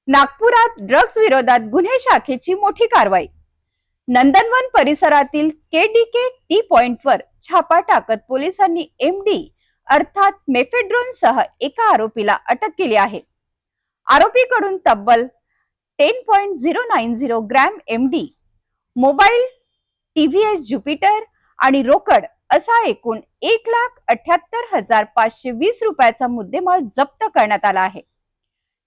नागपुरात ड्रग्ज विरोधात गुन्हे शाखेची मोठी कारवाई। नंदनवन परिसरातील केडीके टी पॉइंटवर छापा टाकत पोलिसांनी एमडी अर्थात मेफेड्रोन सह एका आरोपीला अटक केली आहे। आरोपीकडून तब्बल 10.090 gram MD, mobile, TVS Jupiter आणि रोकड असा एकूण 1,78,520 रुपयाचा मुद्देमाल जप्त करण्यात आला आहे।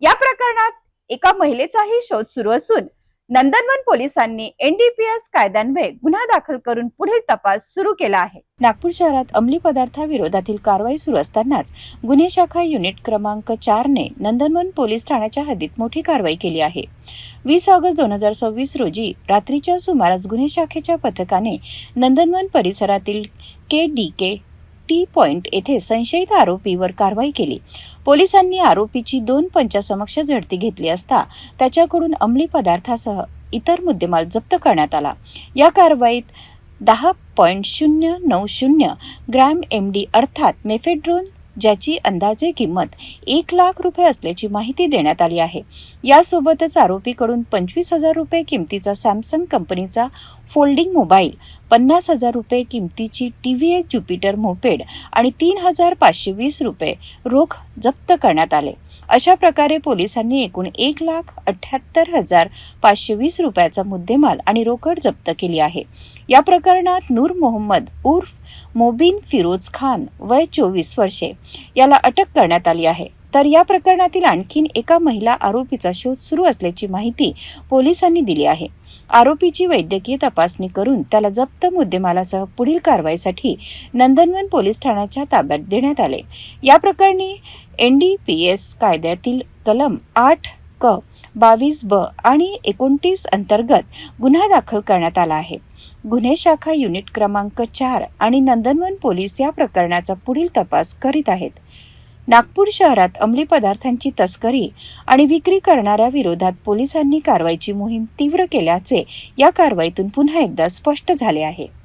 या प्रकरणात एका महिलेचाही शोध सुरू असून नंदनवन पोलिसांनी एनडीपीएस कायद्यान्वये गुन्हा दाखल करून पुढील तपास सुरू केला आहे। नागपूर शहरात अंमली पदार्थाविरोधातील कारवाई सुरू असतानाच गुन्हे शाखा युनिट क्रमांक 4 ने नंदनवन पोलीस ठाण्याच्या हद्दीत मोठी कारवाई केली आहे। 20 ऑगस्ट 2026 रोजी रात्रीच्या सुमारास गुन्हे शाखेच्या पथकाने नंदनवन परिसरातील केडीके टी पॉइंट येथे संशयित आरोपीवर कारवाई केली। पोलिसांनी आरोपीची 2 पंचासमक्ष झडती घेतली असता त्याच्याकडून अंमली पदार्थासह इतर मुद्देमाल जप्त करण्यात आला। या कारवाईत 10.090 ग्रॅम एमडी अर्थात मेफेड्रोन, ज्याची अंदाजे किंमत 1 लाख रुपये असल्याची माहिती देण्यात आली आहे। यासोबतच आरोपीकडून 25,000 रुपये किमतीचा सॅमसंग कंपनीचा फोल्डिंग मोबाईल, 50,000 रुपये किमतीची टीव्हीएस ज्युपिटर मोपेड आणि 3,520 रुपये रोख जप्त करण्यात आले। अशा प्रकारे पोलिसांनी एकूण 1,78,520 रुपयाचा मुद्देमाल आणि रोकड जप्त केली आहे। या प्रकरणात नूर मोहम्मद उर्फ मोबिन फिरोज खान वय 24 वर्षे याला अटक करण्यात आली आहे। तर या प्रकरणातील आणखीन एका महिला आरोपीचा शोध सुरू असल्याची माहिती पोलिसांनी दिली आहे। आरोपीची वैद्यकीय तपासणी करून त्याला जप्त मुद्देमालासह पुढील कारवाईसाठी नंदनवन पोलीस ठाण्याच्या ताब्यात देण्यात आले। या प्रकरणी एनडीपीएस कायद्यातील कलम 8 क 22 ब आणि 29 अंतर्गत गुन्हा दाखल करण्यात आला आहे। गुन्हे शाखा युनिट क्रमांक 4 आणि नंदनवन पोलीस या प्रकरणाचा पुढील तपास करीत आहेत। नागपूर शहरात अंमली पदार्थांची तस्करी आणि विक्री करणाऱ्या विरोधात पोलिसांनी कारवाईची मोहीम तीव्र केल्याचे या कारवाईतून पुन्हा एकदा स्पष्ट झाले आहे।